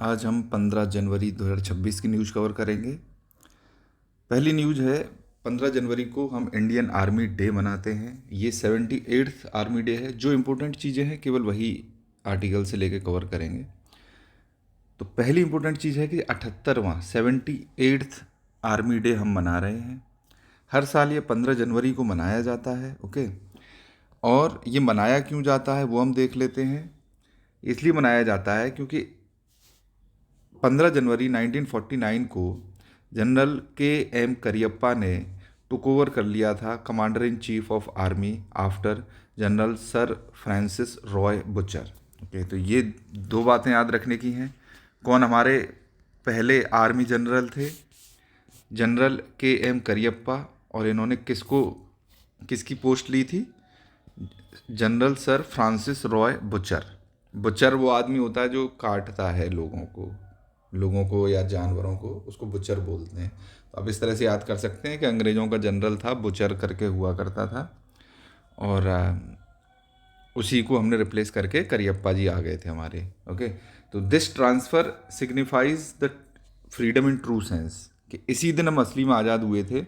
आज हम 15 जनवरी 2026 की न्यूज़ कवर करेंगे। पहली न्यूज़ है, 15 जनवरी को हम इंडियन आर्मी डे मनाते हैं। ये 78th आर्मी डे है। जो इम्पोर्टेंट चीज़ें हैं केवल वही आर्टिकल से लेके कवर करेंगे। तो पहली इम्पोर्टेंट चीज़ है कि 78वां 78th आर्मी डे हम मना रहे हैं। हर साल ये 15 जनवरी को मनाया जाता है। ओके, और ये मनाया क्यों जाता है वो हम देख लेते हैं। इसलिए मनाया जाता है क्योंकि 15 जनवरी 1949 को जनरल के एम करियप्पा ने टुक ओवर कर लिया था commander in chief of army after general sir Francis Roy butcher. Okay, तो ये दो बातें याद रखने की हैं। कौन हमारे पहले आर्मी जनरल थे? जनरल के एम करियप्पा। और इन्होंने किसकी पोस्ट ली थी? General sir Francis Roy butcher. Butcher वो आदमी होता है जो काटता है लोगों को या जानवरों को, उसको बुचर बोलते हैं। तो आप इस तरह से याद कर सकते हैं कि अंग्रेज़ों का जनरल था, बुचर करके हुआ करता था। और उसी को हमने रिप्लेस करके करियप्पा जी आ गए थे हमारे। ओके, तो this transfer signifies the freedom in true sense, कि इसी दिन हम असली में आज़ाद हुए थे।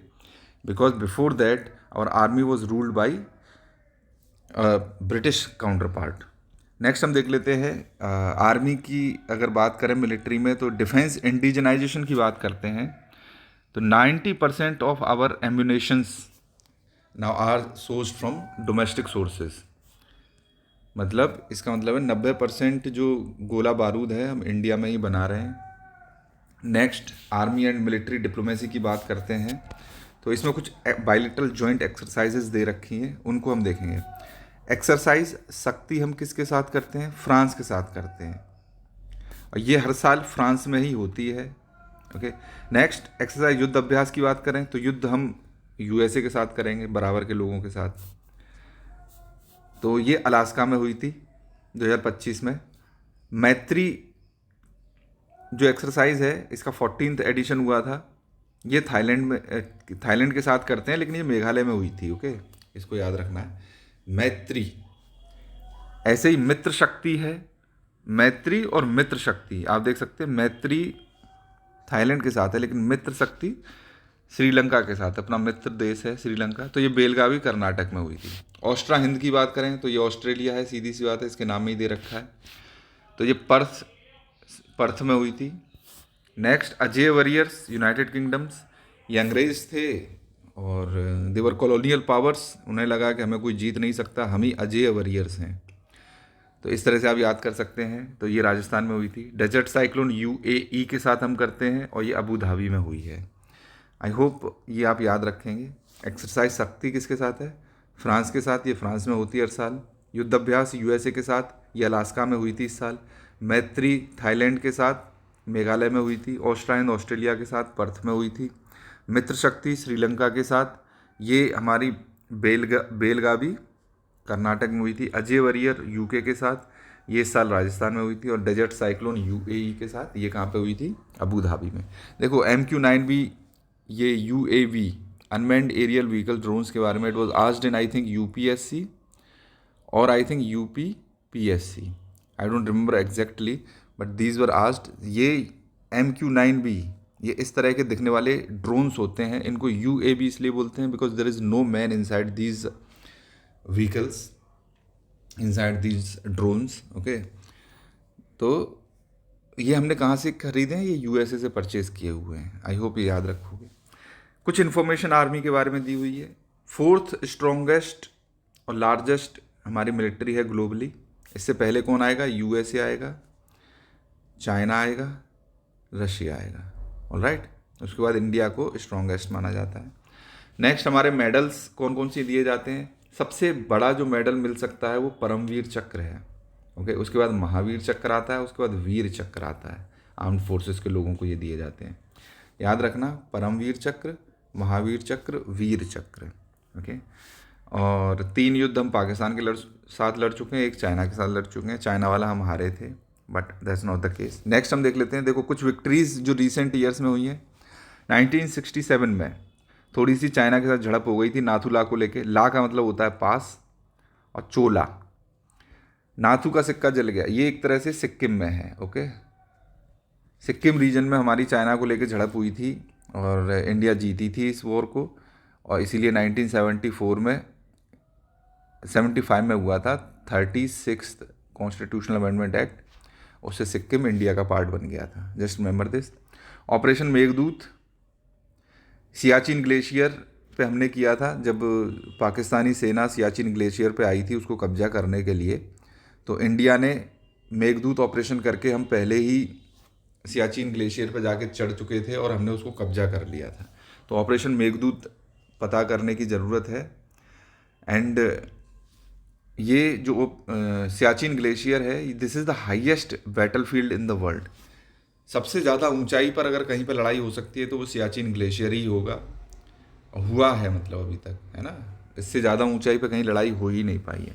Because before that our army was ruled by British counterpart. Next हम देख लेते हैं आर्मी की अगर बात करें मिलिट्री में, तो डिफेंस इंडिजनाइजेशन की बात करते हैं। तो 90% of our ammunitions now are sourced from domestic sources. मतलब इसका मतलब है 90% जो गोला बारूद है हम इंडिया में ही बना रहे हैं। Next army and military diplomacy की बात करते हैं। तो इसमें कुछ बायलैटरल जॉइंट एक्सरसाइजेज दे रखी हैं, उनको हम देखेंगे। एक्सरसाइज शक्ति हम किसके साथ करते हैं? फ्रांस के साथ करते हैं, और ये हर साल फ्रांस में ही होती है। ओके, नेक्स्ट एक्सरसाइज युद्ध अभ्यास की बात करें तो युद्ध हम यूएसए के साथ करेंगे, बराबर के लोगों के साथ। तो ये अलास्का में हुई थी 2025 में। मैत्री जो एक्सरसाइज है इसका 14th एडिशन हुआ था। ये थाईलैंड के साथ करते हैं, लेकिन ये मेघालय में हुई थी। ओके, इसको याद रखना है। मैत्री, ऐसे ही मित्र शक्ति है। मैत्री और मित्र शक्ति आप देख सकते हैं। मैत्री थाईलैंड के साथ है, लेकिन मित्र शक्ति श्रीलंका के साथ, अपना मित्र देश है श्रीलंका। तो ये बेलगावी कर्नाटक में हुई थी। ऑस्ट्रा हिंद की बात करें तो ये ऑस्ट्रेलिया है, सीधी सी बात है, इसके नाम में ही दे रखा है। तो ये पर्थ में हुई थी। Next Ajay warriors, United kingdoms. ये अंग्रेज थे और देवर कॉलोनियल पावर्स। उन्हें लगा कि हमें कोई जीत नहीं सकता, हम ही अजय वरियर्स हैं। तो इस तरह से आप याद कर सकते हैं। तो ये राजस्थान में हुई थी। डेजर्ट साइक्लोन यूएई के साथ हम करते हैं, और ये अबू धाबी में हुई है। आई होप ये आप याद रखेंगे। एक्सरसाइज शक्ति किसके साथ है? फ्रांस के साथ। ये फ्रांस में होती है हर साल। युद्ध अभ्यास यूएसए के साथ, ये अलास्का में हुई थी इस साल। मैत्री थाईलैंड के साथ, मेघालय में हुई थी। ऑस्ट्रेलिया ऑस्ट्रेलिया के साथ, पर्थ में हुई थी। मित्र शक्ति श्रीलंका के साथ, ये हमारी बेलगावी कर्नाटक में हुई थी। अजय वरियर यूके के साथ, ये इस साल राजस्थान में हुई थी। और डेजर्ट साइक्लोन यूएई के साथ, ये कहाँ पे हुई थी? अबू धाबी में। देखो MQ-9B, ये UAV unmanned aerial vehicle drones के बारे में, it was asked in I think UPSC और I think UPPSC, I don't remember exactly, but these were asked. ये MQ-9B, ये इस तरह के दिखने वाले ड्रोन्स होते हैं। इनको UAV इसलिए बोलते हैं because there is no man inside these vehicles, inside these drones. Okay, तो ये हमने कहाँ से खरीदे हैं? ये यूएसए से परचेज़ किए हुए हैं। आई होप ये याद रखोगे। कुछ इन्फॉर्मेशन आर्मी के बारे में दी हुई है। 4th स्ट्रॉन्गेस्ट और लार्जेस्ट हमारी मिलिट्री है ग्लोबली। इससे पहले कौन आएगा? यूएसए आएगा, चाइना आएगा, रशिया आएगा। ऑलराइट, उसके बाद इंडिया को स्ट्रॉन्गेस्ट माना जाता है। नेक्स्ट हमारे मेडल्स कौन कौन से दिए जाते हैं? सबसे बड़ा जो मेडल मिल सकता है वो परमवीर चक्र है। ओके, उसके बाद महावीर चक्र आता है, उसके बाद वीर चक्र आता है। आर्म्ड फोर्सेस के लोगों को ये दिए जाते हैं। याद रखना, परमवीर चक्र, महावीर चक्र, वीर चक्र। ओके, और 3 युद्ध हम पाकिस्तान के साथ लड़ चुके हैं, एक चाइना के साथ लड़ चुके हैं। चाइना वाला हम हारे थे, but that's not the case. Next हम देख लेते हैं। देखो कुछ विक्ट्रीज जो रिसेंट ईयर्स में हुई हैं। 1967 में थोड़ी सी चाइना के साथ झड़प हो गई थी नाथुला को लेके। ला का मतलब होता है पास, और चोला, नाथू का सिक्का जल गया। ये एक तरह से सिक्किम में है। ओके, सिक्किम रीजन में हमारी चाइना को लेकर झड़प हुई थी और इंडिया जीती थी इस वॉर को, और इसीलिए 1974 में 75 में हुआ था 36 कॉन्स्टिट्यूशनल अमेंडमेंट एक्ट, उससे सिक्किम इंडिया का पार्ट बन गया था। Just remember this. Operation Meghdoot Siachen glacier पे हमने किया था, जब पाकिस्तानी सेना सियाचिन ग्लेशियर पे आई थी उसको कब्जा करने के लिए, तो इंडिया ने मेघदूत ऑपरेशन करके, हम पहले ही सियाचिन ग्लेशियर पे जाके चढ़ चुके थे और हमने उसको कब्जा कर लिया था। तो ऑपरेशन मेघदूत पता करने की ज़रूरत है। एंड ये जो सियाचिन ग्लेशियर है, this is the highest battlefield in the world. सबसे ज़्यादा ऊंचाई पर अगर कहीं पर लड़ाई हो सकती है तो वो सियाचिन ग्लेशियर ही होगा, हुआ है मतलब अभी तक, है ना। इससे ज़्यादा ऊंचाई पर कहीं लड़ाई हो ही नहीं पाई है।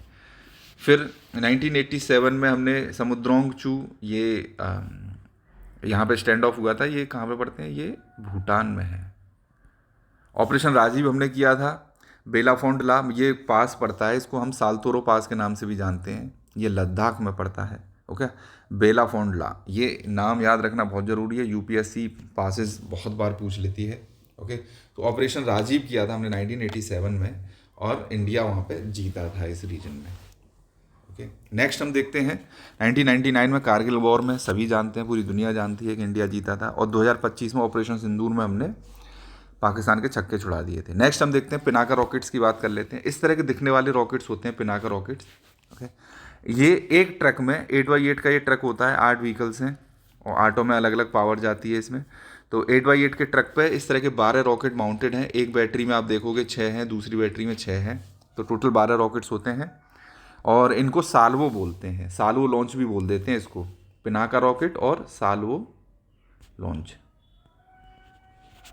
फिर 1987 में हमने समुद्रोंगचू, ये यहाँ पे स्टैंड ऑफ हुआ था। ये कहाँ पे पड़ते हैं? ये भूटान में है। ऑपरेशन राजीव हमने किया था बेलाफोंड ला, ये पास पड़ता है, इसको हम साल्तोरो पास के नाम से भी जानते हैं, ये लद्दाख में पड़ता है। ओके, बेलाफोंड ला, ये नाम याद रखना बहुत ज़रूरी है, यूपीएससी पासेस बहुत बार पूछ लेती है। ओके, तो ऑपरेशन राजीव किया था हमने 1987 में और इंडिया वहाँ पे जीता था इस रीजन में। ओके, नेक्स्ट हम देखते हैं 1999 में कारगिल वॉर में, सभी जानते हैं, पूरी दुनिया जानती है कि इंडिया जीता था, और 2025 में ऑपरेशन सिंदूर में हमने पाकिस्तान के छक्के छुड़ा दिए थे। नेक्स्ट हम देखते हैं पिनाका रॉकेट्स की बात कर लेते हैं। इस तरह के दिखने वाले रॉकेट्स होते हैं पिनाका रॉकेट्स। ओके, ये एक ट्रक में 8x8 का ये ट्रक होता है, 8 व्हीकल्स हैं और 8 में अलग अलग पावर जाती है इसमें। तो 8x8 के ट्रक पे इस तरह के 12 रॉकेट माउंटेड हैं। एक बैटरी में आप देखोगे 6 हैं, दूसरी बैटरी में 6 हैं, तो टोटल 12 रॉकेट्स होते हैं। और इनको साल्वो बोलते हैं, साल्वो लॉन्च भी बोल देते हैं इसको, पिनाका रॉकेट और साल्वो लॉन्च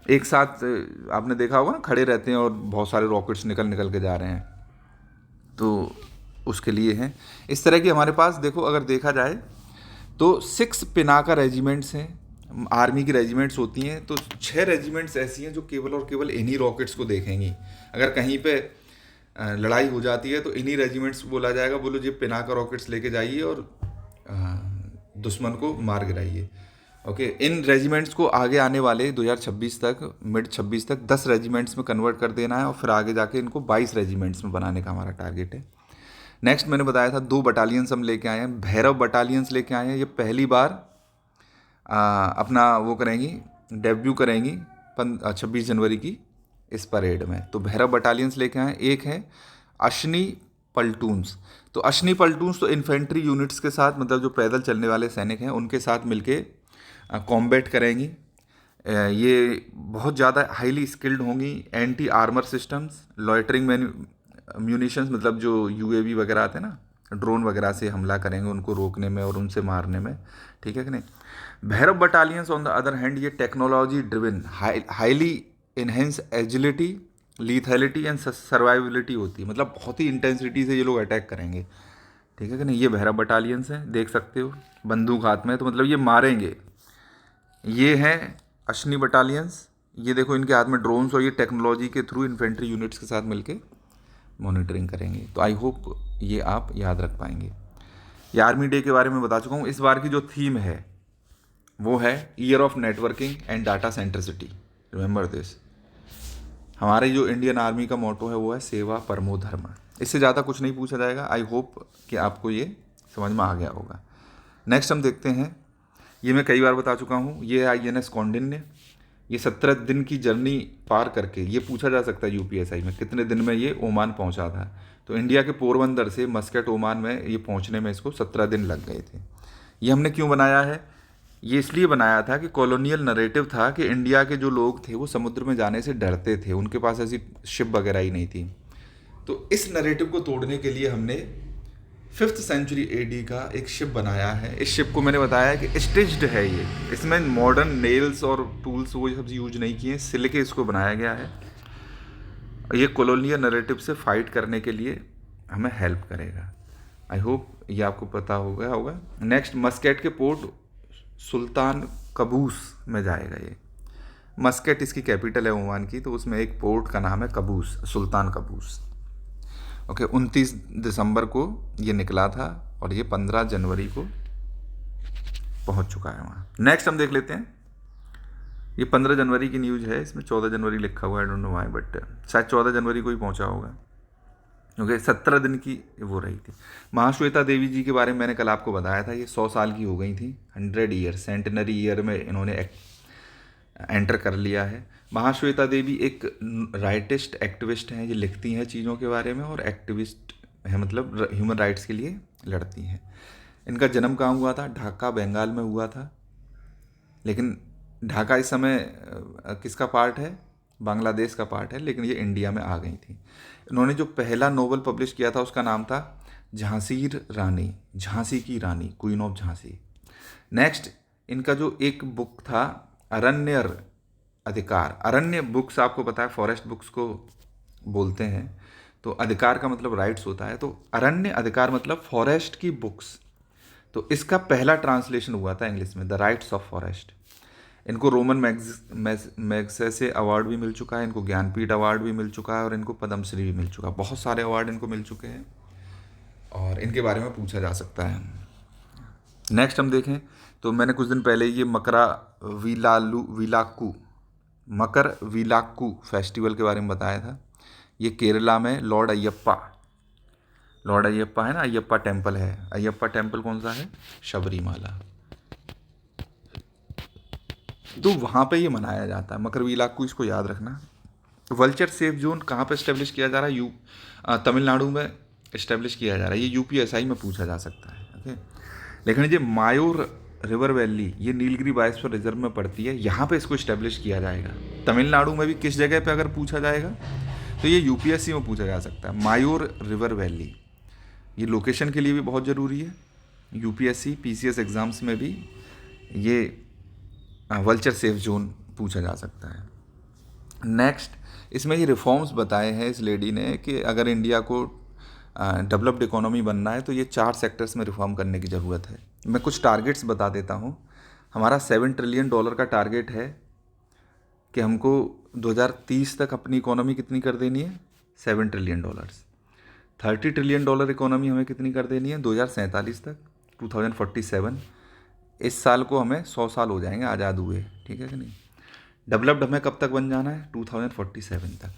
एक साथ आपने देखा होगा ना, खड़े रहते हैं और बहुत सारे रॉकेट्स निकल निकल के जा रहे हैं, तो उसके लिए हैं। इस तरह की हमारे पास देखो, अगर देखा जाए तो 6 पिनाका रेजिमेंट्स हैं, आर्मी की रेजिमेंट्स होती हैं, तो 6 रेजिमेंट्स ऐसी हैं जो केवल और केवल इन्हीं रॉकेट्स को देखेंगी। अगर कहीं पे लड़ाई हो जाती है तो इन्हीं रेजिमेंट्स बोला जाएगा, बोलो जी पिनाका रॉकेट्स लेके जाइए और दुश्मन को मार गिराइए। ओके, इन रेजिमेंट्स को आगे आने वाले 2026 तक, मिड 26 तक 10 रेजिमेंट्स में कन्वर्ट कर देना है और फिर आगे जाके इनको 22 रेजिमेंट्स में बनाने का हमारा टारगेट है। नेक्स्ट मैंने बताया था 2 बटालियंस हम लेके आए हैं, भैरव बटालियंस लेके आए हैं। ये पहली बार अपना वो करेंगी, डेब्यू करेंगी 26 जनवरी की इस परेड में। तो भैरव बटालियंस लेके आए। एक है अश्नी पल्टून्स। तो अश्नी पल्टून्स तो इन्फेंट्री यूनिट्स के साथ, मतलब जो पैदल चलने वाले सैनिक हैं उनके साथ मिलके कॉम्बैट करेंगी। ये बहुत ज़्यादा हाईली स्किल्ड होंगी। Anti armour systems, loitering munitions, मतलब जो यूएवी वगैरह आते हैं ना, ड्रोन वगैरह से हमला करेंगे उनको रोकने में और उनसे मारने में, ठीक है कि नहीं। Bhairav battalions on the other hand, ये technology driven, highly enhance agility, lethality and survivability होती है, मतलब बहुत ही इंटेंसिटी से ये लोग अटैक करेंगे, ठीक है कि नहीं। ये भैरव बटालियंस हैं, देख सकते हो, बंदूक हाथ में, तो मतलब ये मारेंगे। ये हैं अश्नी बटालियंस, ये देखो इनके हाथ में ड्रोन्स, और ये टेक्नोलॉजी के थ्रू इन्फेंट्री यूनिट्स के साथ मिलके मॉनिटरिंग करेंगे। तो आई होप ये आप याद रख पाएंगे। ये आर्मी डे के बारे में बता चुका हूँ। इस बार की जो थीम है वो है year of networking and data centricity. Remember this. हमारे जो इंडियन आर्मी का मोटो है वो है सेवा परमो धर्म। इससे ज़्यादा कुछ नहीं पूछा जाएगा। आई होप कि आपको ये समझ में आ गया होगा। नेक्स्ट हम देखते हैं, ये मैं कई बार बता चुका हूँ, ये है INS कौंडिन्य। ये 17 दिन की जर्नी पार करके, ये पूछा जा सकता है UPSI में, कितने दिन में ये ओमान पहुँचा था। तो इंडिया के पोरबंदर से मस्कट ओमान में ये पहुँचने में इसको 17 दिन लग गए थे। ये हमने क्यों बनाया है? ये इसलिए बनाया था कि कॉलोनियल नरेटिव था कि इंडिया के जो लोग थे वो समुद्र में जाने से डरते थे, उनके पास ऐसी शिप वगैरह ही नहीं थी। तो इस नरेटिव को तोड़ने के लिए हमने 5th सेंचुरी AD का एक शिप बनाया है। इस शिप को मैंने बताया कि स्टिच्ड है ये, इसमें मॉडर्न नेल्स और टूल्स वो सब यूज नहीं किए, सिल के इसको बनाया गया है। ये कॉलोनियल नरेटिव से फाइट करने के लिए हमें हेल्प करेगा। आई होप ये आपको पता होगा। नेक्स्ट, मस्कट के पोर्ट सुल्तान कबूस में जाएगा ये। मस्कट इसकी कैपिटल है ओमान की, तो उसमें एक पोर्ट का नाम है कबूस, सुल्तान कबूस। ओके, 29 दिसंबर को ये निकला था और ये 15 जनवरी को पहुंच चुका है वहाँ। नेक्स्ट हम देख लेते हैं, ये 15 जनवरी की न्यूज़ है, इसमें 14 जनवरी लिखा हुआ है, I don't know why, but शायद 14 जनवरी को ही पहुंचा होगा, क्योंकि 17 दिन की वो रही थी। महाश्वेता देवी जी के बारे में मैंने कल आपको बताया था, ये 100 साल की हो गई थी, 100 ईयर, सेंटेनरी ईयर में इन्होंने एंटर कर लिया है। महाश्वेता देवी एक राइटिस्ट एक्टिविस्ट हैं, ये लिखती हैं चीज़ों के बारे में, और एक्टिविस्ट है मतलब ह्यूमन राइट्स के लिए लड़ती हैं। इनका जन्म कहाँ हुआ था? ढाका, बंगाल में हुआ था, लेकिन ढाका इस समय किसका पार्ट है? बांग्लादेश का पार्ट है, लेकिन ये इंडिया में आ गई थी। इन्होंने जो पहला नोवेल पब्लिश किया था उसका नाम था झांसीर रानी, झांसी की रानी, क्वीन ऑफ झांसी। नेक्स्ट इनका जो एक बुक था अरण्य अधिकार, अरण्य बुक्स आपको पता है फॉरेस्ट बुक्स को बोलते हैं, तो अधिकार का मतलब राइट्स होता है, तो अरण्य अधिकार मतलब फॉरेस्ट की बुक्स। तो इसका पहला ट्रांसलेशन हुआ था इंग्लिश में, द राइट्स ऑफ फॉरेस्ट। इनको रोमन मैग्सेसे अवार्ड भी मिल चुका है, इनको ज्ञानपीठ अवार्ड भी मिल चुका है, और इनको पद्मश्री भी मिल चुका है। बहुत सारे अवार्ड इनको मिल चुके हैं और इनके बारे में पूछा जा सकता है। नेक्स्ट हम देखें तो मैंने कुछ दिन पहले ये मकर विलाक्कू फेस्टिवल के बारे में बताया था। ये केरला में लॉर्ड अयप्पा है ना, अयप्पा टेम्पल है। अयप्पा टेम्पल कौन सा है? शबरीमाला। तो वहाँ पे ये मनाया जाता है मकर विलाक्कू, इसको याद रखना। वल्चर सेफ जोन कहाँ पे इस्टेब्लिश किया जा रहा है? तमिलनाडु में इस्टेब्लिश किया जा रहा है। ये यूपीएसआई में पूछा जा सकता है, ओके। लेकिन ये मायूर रिवर वैली, ये नीलगिरी बायोस्फीयर रिजर्व में पड़ती है, यहाँ पे इसको इस्टेब्लिश किया जाएगा। तमिलनाडु में भी किस जगह पे अगर पूछा जाएगा तो ये यूपीएससी में पूछा जा सकता है, मायूर रिवर वैली। ये लोकेशन के लिए भी बहुत ज़रूरी है, यूपीएससी पीसीएस एग्ज़ाम्स में भी ये वल्चर सेफ जोन पूछा जा सकता है। नेक्स्ट इसमें ये रिफॉर्म्स बताए हैं इस लेडी ने कि अगर इंडिया को डेवलप्ड इकोनॉमी बनना है तो ये 4 सेक्टर्स में रिफॉर्म करने की ज़रूरत है। मैं कुछ टारगेट्स बता देता हूँ। हमारा $7 ट्रिलियन का टारगेट है कि हमको 2030 तक अपनी इकोनॉमी कितनी कर देनी है? $7 ट्रिलियन। $30 ट्रिलियन इकोनॉमी हमें कितनी कर देनी है 2047 तक, 2047। इस साल को हमें 100 साल हो जाएंगे आज़ाद हुए, ठीक है कि नहीं। डेवलप्ड हमें कब तक बन जाना है? 2047 तक।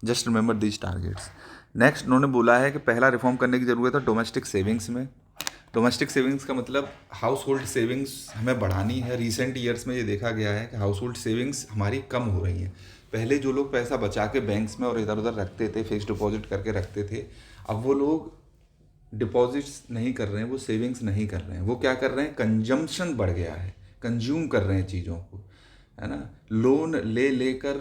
Just remember these targets. Next उन्होंने बोला है कि पहला रिफॉर्म करने की ज़रूरत है डोमेस्टिक सेविंग्स में। डोमेस्टिक सेविंग्स का मतलब हाउस होल्ड सेविंग्स हमें बढ़ानी है। रिसेंट ईयर्स में ये देखा गया है कि हाउस होल्ड सेविंग्स हमारी कम हो रही हैं। पहले जो लोग पैसा बचा के बैंक्स में और इधर उधर रखते थे, फिक्स डिपॉजिट करके रखते थे, अब वो लोग डिपॉजिट्स नहीं कर रहे हैं, वो सेविंग्स नहीं कर रहे हैं। वो क्या कर रहे हैं? कंजम्पशन बढ़ गया है, कंज्यूम कर रहे हैं चीज़ों को, है ना। लोन ले लेकर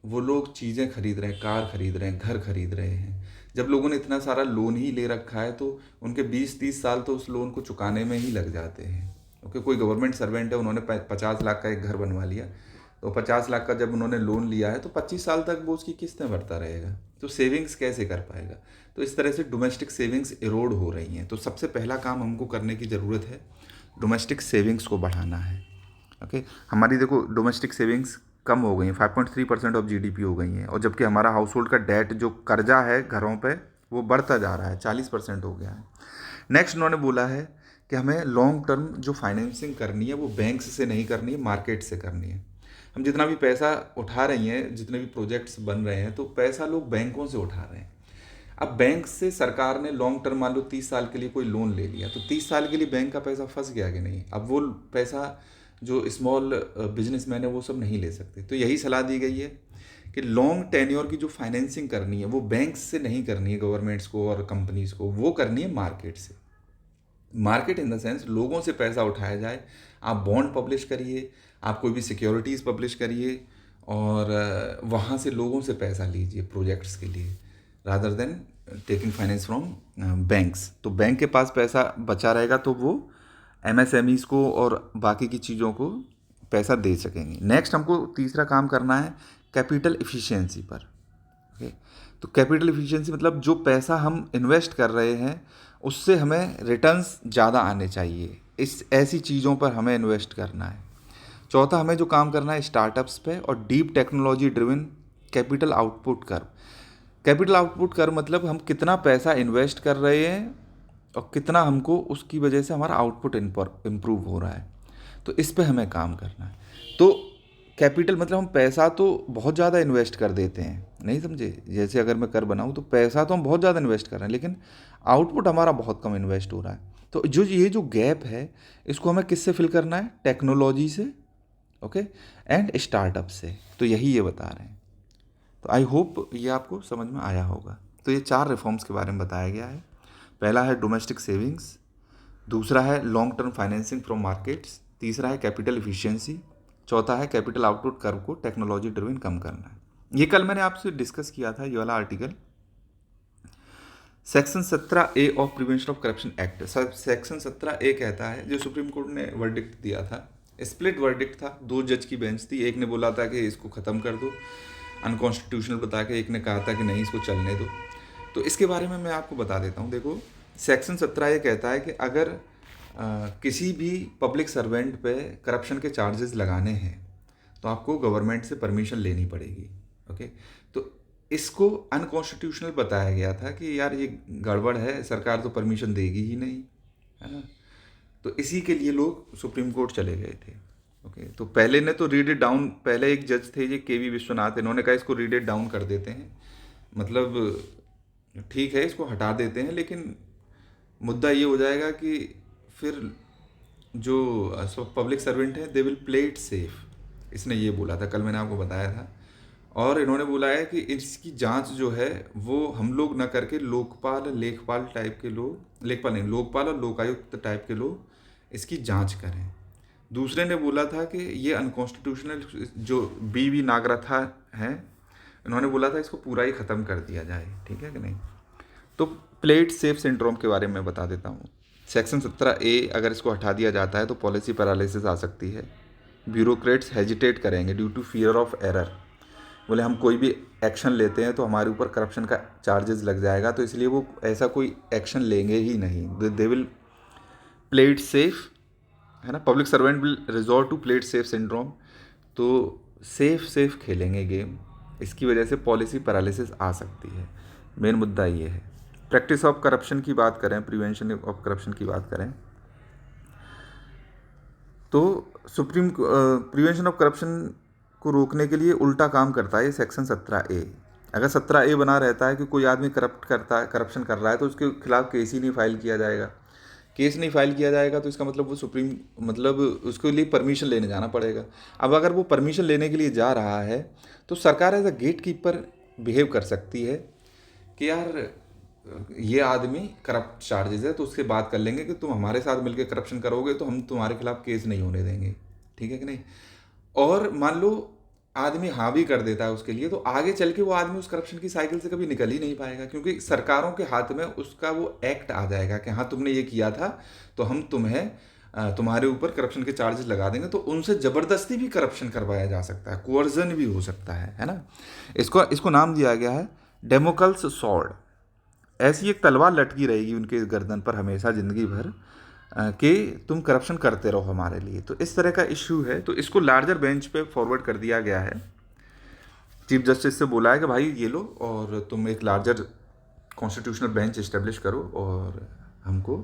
वो लोग चीज़ें खरीद रहे हैं, कार खरीद रहे हैं, घर खरीद रहे हैं। जब लोगों ने इतना सारा लोन ही ले रखा है तो उनके 20-30 साल तो उस लोन को चुकाने में ही लग जाते हैं। ओके, कोई गवर्नमेंट सर्वेंट है, उन्होंने 50 लाख का एक घर बनवा लिया, तो 50 लाख का जब उन्होंने लोन लिया है तो 25 साल तक वो उसकी किस्तें भरता रहेगा, तो सेविंग्स कैसे कर पाएगा। तो इस तरह से डोमेस्टिक सेविंग्स इरोड हो रही हैं। तो सबसे पहला काम हमको करने की ज़रूरत है, डोमेस्टिक सेविंग्स को बढ़ाना है। ओके, हमारी देखो डोमेस्टिक सेविंग्स कम हो गई हैं, 5.3% ऑफ जीडीपी हो गई हैं, और जबकि हमारा हाउस होल्ड का डेट जो कर्जा है घरों पे वो बढ़ता जा रहा है, 40% हो गया है। नेक्स्ट उन्होंने बोला है कि हमें लॉन्ग टर्म जो फाइनेंसिंग करनी है वो बैंक्स से नहीं करनी है, मार्केट से करनी है। हम जितना भी पैसा उठा रही हैं, जितने भी प्रोजेक्ट्स बन रहे हैं, तो पैसा लोग बैंकों से उठा रहे हैं। अब बैंक से सरकार ने लॉन्ग टर्म मान लो 30 साल के लिए कोई लोन ले लिया, तो 30 साल के लिए बैंक का पैसा फंस गया कि नहीं। अब वो पैसा जो स्मॉल बिजनेसमैन है वो सब नहीं ले सकते। तो यही सलाह दी गई है कि लॉन्ग टेन्योर की जो फाइनेंसिंग करनी है वो बैंक्स से नहीं करनी है, गवर्नमेंट्स को और कंपनीज को, वो करनी है मार्केट से। मार्केट इन द सेंस लोगों से पैसा उठाया जाए। आप बॉन्ड पब्लिश करिए, आप कोई भी सिक्योरिटीज़ पब्लिश करिए, और वहाँ से लोगों से पैसा लीजिए प्रोजेक्ट्स के लिए, rather than taking finance from banks. तो बैंक के पास पैसा बचा रहेगा तो वो एमएसएमईज को और बाकी की चीज़ों को पैसा दे सकेंगे। नेक्स्ट हमको तीसरा काम करना है कैपिटल इफ़िशियंसी पर। ओके, तो कैपिटल इफ़िशियंसी मतलब जो पैसा हम इन्वेस्ट कर रहे हैं उससे हमें रिटर्न्स ज़्यादा आने चाहिए, इस ऐसी चीज़ों पर हमें इन्वेस्ट करना है। चौथा हमें जो काम करना है स्टार्टअप्स पे और deep technology driven capital output curve. Capital output curve मतलब हम कितना पैसा इन्वेस्ट कर रहे हैं और कितना हमको उसकी वजह से हमारा आउटपुट इम्प्रूव हो रहा है। तो इस पे हमें काम करना है। तो कैपिटल मतलब हम पैसा तो बहुत ज़्यादा इन्वेस्ट कर देते हैं, नहीं समझे? जैसे अगर मैं कर बनाऊँ तो पैसा तो हम बहुत ज़्यादा इन्वेस्ट कर रहे हैं, लेकिन आउटपुट हमारा बहुत कम इन्वेस्ट हो रहा है। तो जो ये जो गैप है, इसको हमें किससे फिल करना है? टेक्नोलॉजी से, ओके, एंड स्टार्टअप से। तो यही ये बता रहे हैं। तो आई होप ये आपको समझ में आया होगा। तो ये 4 रिफॉर्म्स के बारे में बताया गया है। पहला है डोमेस्टिक सेविंग्स, दूसरा है long term financing from markets, तीसरा है कैपिटल इफिशिएंसी, चौथा है कैपिटल आउटपुट कर्व को टेक्नोलॉजी ड्रिवन कम करना है। ये कल मैंने आपसे डिस्कस किया था, ये वाला article. Section 17A of prevention of corruption act, section 17A कहता है, जो सुप्रीम कोर्ट ने वर्डिक्ट दिया था, स्प्लिट वर्डिक्ट था, 2 जज की बेंच थी। एक ने बोला था कि इसको ख़त्म कर दो, अनकॉन्स्टिट्यूशनल बता के, एक ने कहा था कि नहीं इसको चलने दो। तो इसके बारे में मैं आपको बता देता हूँ। देखो, सेक्शन 17 ये कहता है कि अगर किसी भी पब्लिक सर्वेंट पे करप्शन के चार्जेस लगाने हैं तो आपको गवर्नमेंट से परमिशन लेनी पड़ेगी, ओके। तो इसको अनकॉन्स्टिट्यूशनल बताया गया था कि यार ये गड़बड़ है, सरकार तो परमिशन देगी ही नहीं, है ना। तो इसी के लिए लोग सुप्रीम कोर्ट चले गए थे, ओके। तो पहले ने तो रीड इट डाउन, पहले एक जज थे ये KV विश्वनाथ, इन्होंने कहा इसको रीड इट डाउन कर देते हैं, मतलब ठीक है इसको हटा देते हैं, लेकिन मुद्दा ये हो जाएगा कि फिर जो पब्लिक सर्वेंट है दे विल प्ले इट सेफ। इसने ये बोला था, कल मैंने आपको बताया था। और इन्होंने बोला है कि इसकी जांच जो है वो हम लोग ना करके लोकपाल लेखपाल टाइप के लोग, लेखपाल नहीं, लोकपाल और लोकायुक्त टाइप के लोग इसकी जांच करें। दूसरे ने बोला था कि ये अनकॉन्स्टिट्यूशनल, जो BV नागरथा हैं, इन्होंने बोला था इसको पूरा ही ख़त्म कर दिया जाए, ठीक है कि नहीं। तो प्लेट सेफ सिंड्रोम के बारे में बता देता हूँ। सेक्शन 17A अगर इसको हटा दिया जाता है तो पॉलिसी पैरालिसिस आ सकती है। ब्यूरोक्रेट्स हेजिटेट करेंगे due to fear of error. बोले हम कोई भी एक्शन लेते हैं तो हमारे ऊपर करप्शन का चार्जेस लग जाएगा, तो इसलिए वो ऐसा कोई एक्शन लेंगे ही नहीं। They will play it safe, है ना। Public servant will resort to play it safe syndrome. तो सेफ खेलेंगे गेम, इसकी वजह से पॉलिसी पैरालिसिस आ सकती है। मेन मुद्दा ये है। प्रैक्टिस ऑफ करप्शन की बात करें, प्रिवेंशन ऑफ करप्शन की बात करें, तो प्रिवेंशन ऑफ करप्शन को रोकने के लिए उल्टा काम करता है ये सेक्शन 17A। अगर 17A बना रहता है कि कोई आदमी करप्शन कर रहा है तो उसके खिलाफ केस ही नहीं फाइल किया जाएगा। केस नहीं फाइल किया जाएगा तो इसका मतलब वो मतलब उसके लिए परमिशन लेने जाना पड़ेगा। अब अगर वो परमिशन लेने के लिए जा रहा है तो सरकार as a gate keeper behave कर सकती है कि यार ये आदमी करप्ट चार्जेस है, तो उससे बात कर लेंगे कि तुम हमारे साथ मिलकर करप्शन करोगे तो हम तुम्हारे खिलाफ केस नहीं होने देंगे, ठीक है कि नहीं। और मान लो आदमी हाँ भी कर देता है उसके लिए, तो आगे चल के वो आदमी उस करप्शन की साइकिल से कभी निकल ही नहीं पाएगा, क्योंकि सरकारों के हाथ में उसका वो एक्ट आ जाएगा कि हाँ तुमने ये किया था तो हम तुम्हारे ऊपर करप्शन के चार्जेस लगा देंगे। तो उनसे ज़बरदस्ती भी करप्शन करवाया जा सकता है, कोअर्जन भी हो सकता है ना। इसको नाम दिया गया है डेमोक्ल्स सॉर्ड। ऐसी एक तलवार लटकी रहेगी उनके गर्दन पर हमेशा ज़िंदगी भर कि तुम करप्शन करते रहो हमारे लिए। तो इस तरह का इश्यू है, तो इसको लार्जर बेंच पे फॉरवर्ड कर दिया गया है। चीफ जस्टिस से बोला है कि भाई ये लो और तुम एक लार्जर कॉन्स्टिट्यूशनल बेंच इस्टेब्लिश करो और हमको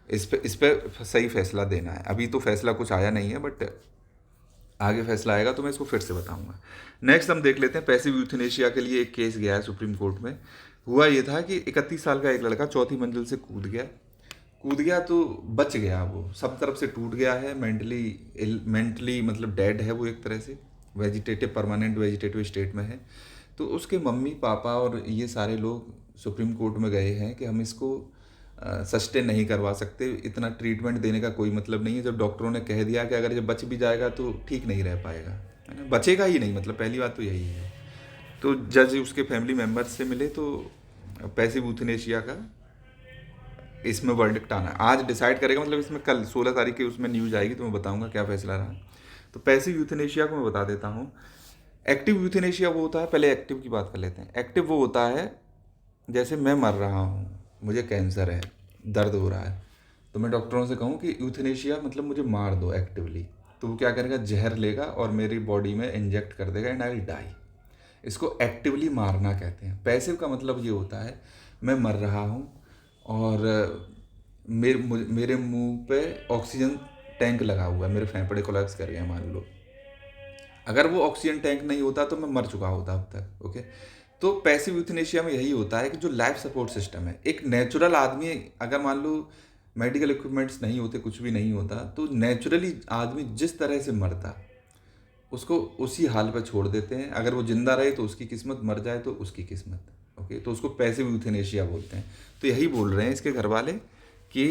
इस पे सही फैसला देना है। अभी तो फैसला कुछ आया नहीं है, बट आगे फैसला आएगा तो मैं इसको फिर से बताऊंगा। नेक्स्ट हम देख लेते हैं, पैसिव यूथनेशिया के लिए एक केस गया है सुप्रीम कोर्ट में। हुआ ये था कि 31 साल का एक लड़का 4थी मंजिल से कूद गया तो बच गया, वो सब तरफ से टूट गया है, मेंटली मतलब डेड है वो, एक तरह से परमानेंट वेजिटेटिव स्टेट में है। तो उसके मम्मी पापा और ये सारे लोग सुप्रीम कोर्ट में गए हैं कि हम इसको सस्टेन नहीं करवा सकते, इतना ट्रीटमेंट देने का कोई मतलब नहीं है। जब डॉक्टरों ने कह दिया कि अगर ये बच भी जाएगा तो ठीक नहीं रह पाएगा, है ना, बचेगा ही नहीं, मतलब पहली बात तो यही है। तो जज उसके फैमिली मेम्बर्स से मिले तो पैसिव यूथनेशिया का इसमें वर्डिक्ट आना आज डिसाइड करेगा, मतलब इसमें कल 16 तारीख की उसमें न्यूज़ आएगी तो मैं बताऊंगा क्या फैसला रहा। तो पैसिव यूथनेशिया को मैं बता देता हूँ। एक्टिव यूथनेशिया वो होता है, पहले एक्टिव की बात कर लेते हैं। एक्टिव वो होता है जैसे मैं मर रहा हूँ, मुझे कैंसर है, दर्द हो रहा है, तो मैं डॉक्टरों से कहूँ कि यूथनेशिया मतलब मुझे मार दो एक्टिवली, तो वो क्या करेगा, जहर लेगा और मेरी बॉडी में इंजेक्ट कर देगा एंड आई विल डाई। इसको एक्टिवली मारना कहते हैं। पैसिव का मतलब ये होता है मैं मर रहा हूँ और मेरे मुंह पे ऑक्सीजन टैंक लगा हुआ है, मेरे फेफड़े कोलैप्स कर गए मान लो, अगर वो ऑक्सीजन टैंक नहीं होता तो मैं मर चुका होता अब तक। ओके, तो पैसिव यूथनेशिया में यही होता है कि जो लाइफ सपोर्ट सिस्टम है, एक नेचुरल आदमी अगर मान लो मेडिकल इक्विपमेंट्स नहीं होते, कुछ भी नहीं होता, तो नेचुरली आदमी जिस तरह से मरता उसको उसी हाल पर छोड़ देते हैं। अगर वो जिंदा रहे तो उसकी किस्मत, मर जाए तो उसकी किस्मत। ओके, तो उसको पैसिव यूथनेशिया बोलते हैं। तो यही बोल रहे हैं इसके घर वाले कि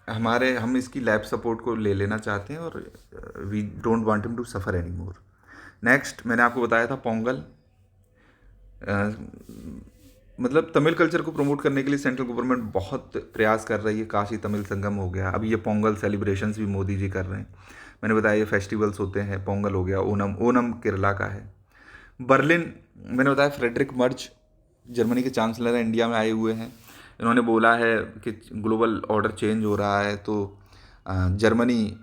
हम इसकी लाइफ सपोर्ट को ले लेना चाहते हैं और we don't want him to suffer any more. Next मैंने आपको बताया था पोंगल, मतलब तमिल कल्चर को प्रमोट करने के लिए सेंट्रल गवर्नमेंट बहुत प्रयास कर रही है। काशी तमिल संगम हो गया, अभी ये पोंगल सेलिब्रेशंस भी मोदी जी कर रहे हैं। मैंने बताया ये फेस्टिवल्स होते हैं, पोंगल हो गया, ओनम केरला का है। बर्लिन, मैंने बताया फ्रेडरिक मर्ज जर्मनी के चांसलर हैं, इंडिया में आए हुए हैं। इन्होंने बोला है कि ग्लोबल ऑर्डर चेंज हो रहा है, तो जर्मनी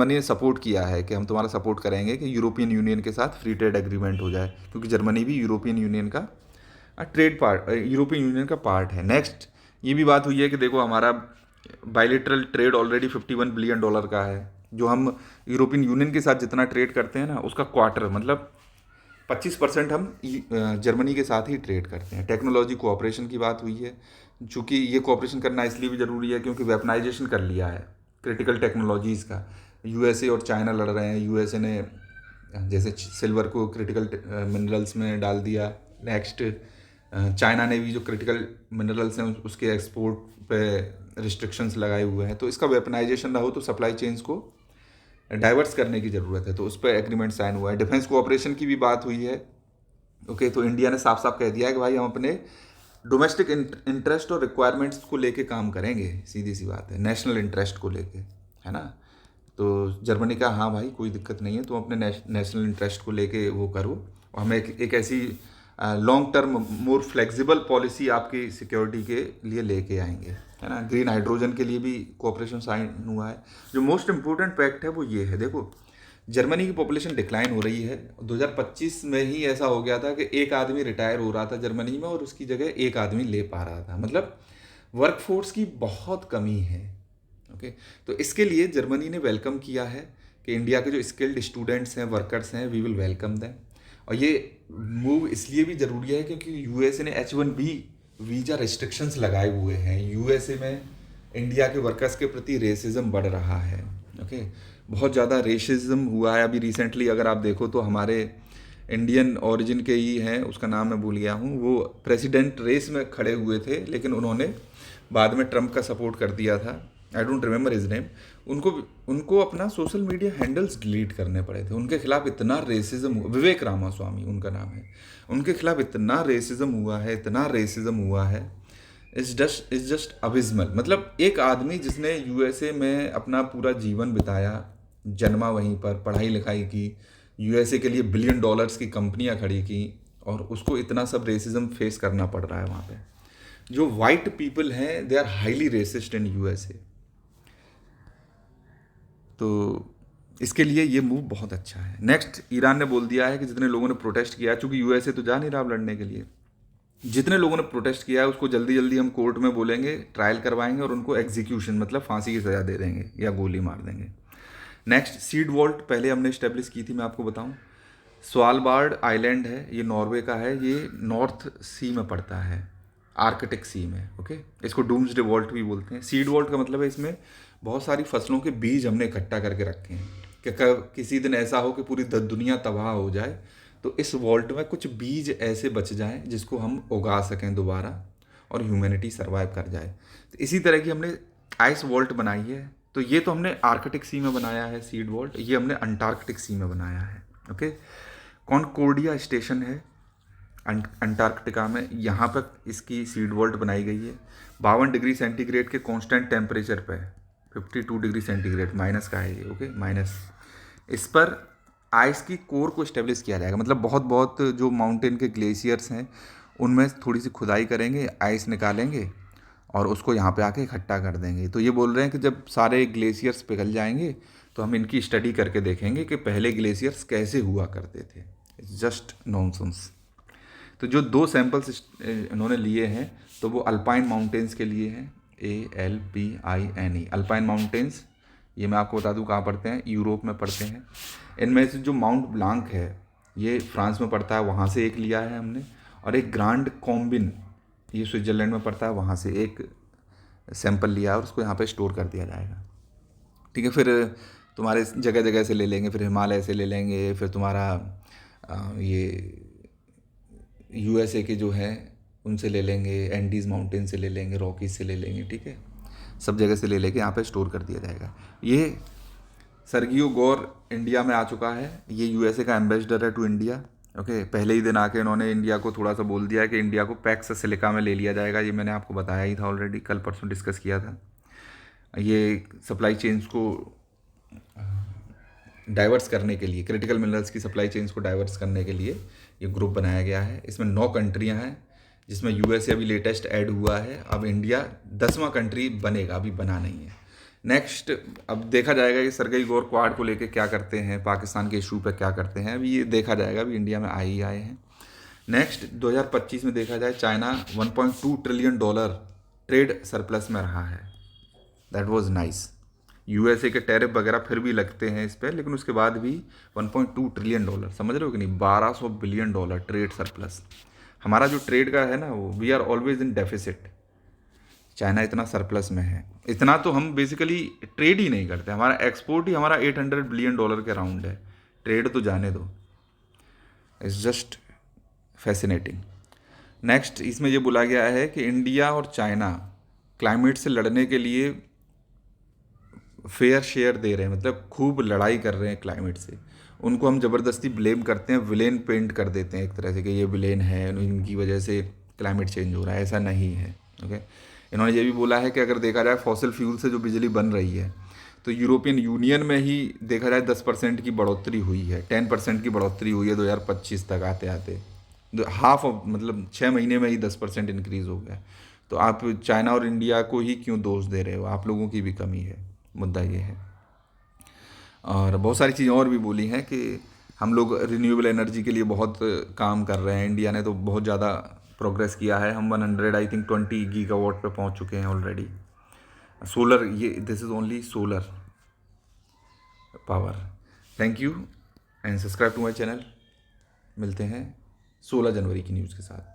ने सपोर्ट किया है कि हम तुम्हारा सपोर्ट करेंगे कि यूरोपियन यूनियन के साथ फ्री ट्रेड एग्रीमेंट हो जाए, क्योंकि जर्मनी भी यूरोपियन यूनियन का यूरोपियन यूनियन का पार्ट है। नेक्स्ट ये भी बात हुई है कि देखो हमारा बायलेटरल ट्रेड ऑलरेडी $51 बिलियन का है। जो हम यूरोपियन यूनियन के साथ जितना ट्रेड करते हैं ना, उसका क्वार्टर मतलब 25% हम जर्मनी के साथ ही ट्रेड करते हैं। टेक्नोलॉजी कोऑपरेशन की बात हुई है, चूँकि ये कोऑपरेशन करना इसलिए भी ज़रूरी है क्योंकि वेपनाइजेशन कर लिया है क्रिटिकल टेक्नोलॉजीज़ का। यूएसए और चाइना लड़ रहे हैं। यूएसए ने जैसे सिल्वर को क्रिटिकल मिनरल्स में डाल दिया। नेक्स्ट चाइना ने भी जो क्रिटिकल मिनरल्स हैं उसके एक्सपोर्ट पे रिस्ट्रिक्शंस लगाए हुए हैं। तो इसका वेपनाइजेशन ना हो तो सप्लाई चेन्स को डाइवर्स करने की ज़रूरत है, तो उस पर एग्रीमेंट साइन हुआ है। डिफेंस कोऑपरेशन की भी बात हुई है। ओके, तो इंडिया ने साफ साफ कह दिया है कि भाई हम अपने डोमेस्टिक इंटरेस्ट और रिक्वायरमेंट्स को लेके काम करेंगे, सीधी सी बात है, नेशनल इंटरेस्ट को लेके, है ना। तो जर्मनी का हाँ भाई कोई दिक्कत नहीं है, तुम अपने नेशनल इंटरेस्ट को लेके वो करो, और हम एक ऐसी long term more flexible policy आपकी सिक्योरिटी के लिए लेके आएंगे, है ना। ग्रीन हाइड्रोजन के लिए भी कोऑपरेशन साइन हुआ है। जो मोस्ट इम्पोर्टेंट फैक्ट है वो ये है, देखो जर्मनी की पॉपुलेशन डिक्लाइन हो रही है। 2025 में ही ऐसा हो गया था कि एक आदमी रिटायर हो रहा था जर्मनी में और उसकी जगह एक आदमी ले पा रहा था, मतलब वर्कफोर्स की बहुत कमी है। ओके, तो इसके लिए जर्मनी ने वेलकम किया है कि इंडिया के जो स्किल्ड स्टूडेंट्स हैं, वर्कर्स हैं, वी विल वेलकम देम। और ये मूव इसलिए भी ज़रूरी है क्योंकि यूएसए ने H1B वीज़ा रिस्ट्रिक्शंस लगाए हुए हैं। यूएसए में इंडिया के वर्कर्स के प्रति रेसिज्म बढ़ रहा है। ओके, बहुत ज़्यादा रेसिज्म हुआ है। अभी रिसेंटली अगर आप देखो तो हमारे इंडियन ओरिजिन के ही हैं, उसका नाम मैं भूल गया हूँ, वो प्रेसिडेंट रेस में खड़े हुए थे, लेकिन उन्होंने बाद में ट्रम्प का सपोर्ट कर दिया था। आई डोंट रिमेंबर हिज नेम। उनको अपना सोशल मीडिया हैंडल्स डिलीट करने पड़े थे। उनके खिलाफ इतना रेसिज्म, विवेक रामास्वामी उनका नाम है, उनके खिलाफ इतना रेसिज्म हुआ है, इज जस्ट अबिस्मल। मतलब एक आदमी जिसने यूएसए में अपना पूरा जीवन बिताया, जन्मा वहीं पर, पढ़ाई लिखाई की, यूएसए के लिए $1 बिलियन की कंपनियां खड़ी की, और उसको इतना सब रेसिज्म फेस करना पड़ रहा है वहाँ पे। जो वाइट पीपल हैं they are highly racist in USA. तो इसके लिए ये मूव बहुत अच्छा है। नेक्स्ट, ईरान ने बोल दिया है कि जितने लोगों ने प्रोटेस्ट किया, चूंकि यूएसए तो जा नहीं रहा लड़ने के लिए, जितने लोगों ने प्रोटेस्ट किया है उसको जल्दी जल्दी हम कोर्ट में बोलेंगे, ट्रायल करवाएंगे और उनको एग्जीक्यूशन मतलब फांसी की सज़ा दे देंगे या गोली मार देंगे। नेक्स्ट, सीड वॉल्ट पहले हमने इस्टेब्लिश की थी, मैं आपको बताऊं। स्वालबार्ड आइलैंड है, ये नॉर्वे का है, ये नॉर्थ सी में पड़ता है, आर्कटिक सी में। ओके, इसको डूम्सडे वॉल्ट भी बोलते हैं। सीड वॉल्ट का मतलब है इसमें बहुत सारी फसलों के बीज हमने इकट्ठा करके रखे हैं कि किसी दिन ऐसा हो कि पूरी दुनिया तबाह हो जाए तो इस वॉल्ट में कुछ बीज ऐसे बच जाएं जिसको हम उगा सकें दोबारा और ह्यूमैनिटी सर्वाइव कर जाए। तो इसी तरह की हमने आइस वॉल्ट बनाई है। तो ये तो हमने आर्कटिक सी में बनाया है सीड वॉल्ट, ये हमने अंटार्कटिक सी में बनाया है। ओके, कॉनकोर्डिया स्टेशन है अंटार्कटिका में, यहाँ पर इसकी सीड वॉल्ट बनाई गई है। 52 डिग्री सेंटीग्रेड के कांस्टेंट टेम्परेचर पे, 52 डिग्री सेंटीग्रेड माइनस का है ये। ओके, माइनस, इस पर आइस की कोर को इस्टेब्लिश किया जाएगा। मतलब बहुत जो माउंटेन के ग्लेशियर्स हैं उनमें थोड़ी सी खुदाई करेंगे, आइस निकालेंगे और उसको यहाँ पे आके इकट्ठा कर देंगे। तो ये बोल रहे हैं कि जब सारे ग्लेशियर्स पिघल जाएंगे तो हम इनकी स्टडी करके देखेंगे कि पहले ग्लेशियर्स कैसे हुआ करते थे। It's just nonsense. तो जो 2 सैंपल्स इन्होंने लिए हैं तो वो अल्पाइन माउंटेन्स के लिए हैं, ALPINE, अल्पाइन माउंटेन्स ये मैं आपको बता दूं कहाँ पड़ते हैं, यूरोप में पड़ते हैं। इनमें से जो माउंट ब्लांक है ये फ्रांस में पड़ता है, वहाँ से एक लिया है हमने। और एक ग्रांड कॉम्बिन ये स्विट्ज़रलैंड में पड़ता है, वहाँ से एक सैंपल लिया है और उसको यहाँ पे स्टोर कर दिया जाएगा। ठीक है, फिर तुम्हारे जगह जगह से ले लेंगे, फिर हिमालय से ले लेंगे, फिर तुम्हारा ये यूएसए के जो है उनसे ले लेंगे, एंडीज़ माउंटेन से ले लेंगे, रॉकीज से ले लेंगे। ठीक है, सब जगह से ले लेके यहाँ पे स्टोर कर दिया जाएगा। ये सर्गियो गौर इंडिया में आ चुका है, ये यूएसए का एम्बेसडर है टू इंडिया। ओके, पहले ही दिन आके इन्होंने इंडिया को थोड़ा सा बोल दिया है कि इंडिया को पैक्स सिलिका में ले लिया जाएगा। ये मैंने आपको बताया ही था ऑलरेडी, कल परसों डिस्कस किया था। ये सप्लाई चेन्स को डाइवर्स करने के लिए, क्रिटिकल मिनरल्स की सप्लाई चेन्स को डाइवर्स करने के लिए ये ग्रुप बनाया गया है। इसमें 9 कंट्रियां हैं, जिसमें यूएसए अभी लेटेस्ट ऐड हुआ है। अब इंडिया 10वां कंट्री बनेगा, अभी बना नहीं है। नेक्स्ट अब देखा जाएगा कि सरगई गौर क्वाड को लेके क्या करते हैं, पाकिस्तान के इशू पे क्या करते हैं, अभी ये देखा जाएगा। अभी इंडिया में आए ही आए हैं। नेक्स्ट 2025 में देखा जाए, चाइना $1.2 ट्रिलियन ट्रेड सरप्लस में रहा है। That was nice. यूएसए के टैरिफ वगैरह फिर भी लगते हैं इस पर, लेकिन उसके बाद भी $1.2 ट्रिलियन, समझ रहे हो कि नहीं, $1200 बिलियन ट्रेड सरप्लस। हमारा जो ट्रेड का है ना, वो we are always in deficit. China इतना सरप्लस में है, इतना तो हम बेसिकली ट्रेड ही नहीं करते। हमारा एक्सपोर्ट ही हमारा $800 बिलियन के अराउंड है, ट्रेड तो जाने दो। It's just fascinating. नेक्स्ट इसमें ये बोला गया है कि इंडिया और चाइना क्लाइमेट से लड़ने के लिए फेयर शेयर दे रहे हैं, मतलब खूब लड़ाई कर रहे हैं क्लाइमेट से। उनको हम ज़बरदस्ती ब्लेम करते हैं, विलेन पेंट कर देते हैं एक तरह से कि ये विलेन है, इनकी वजह से क्लाइमेट चेंज हो रहा है। ऐसा नहीं है। ओके, इन्होंने ये भी बोला है कि अगर देखा जाए फॉसिल फ्यूल से जो बिजली बन रही है, तो यूरोपियन यूनियन में ही देखा जाए 10% की बढ़ोतरी हुई है, 10% की बढ़ोतरी हुई है 2025 तक आते आते। हाफ ऑफ, मतलब 6 महीने में ही 10% इंक्रीज़ हो गया। तो आप चाइना और इंडिया को ही क्यों दोष दे रहे हो? आप लोगों की भी कमी है, मुद्दा ये है। और बहुत सारी चीज़ें और भी बोली हैं कि हम लोग रिन्यूएबल एनर्जी के लिए बहुत काम कर रहे हैं। इंडिया ने तो बहुत ज़्यादा प्रोग्रेस किया है, हम 100 आई थिंक 20 गीगावाट पे पहुंच चुके हैं ऑलरेडी। सोलर, ये this is only solar power. Thank you and subscribe to my channel. मिलते हैं 16 जनवरी की न्यूज़ के साथ।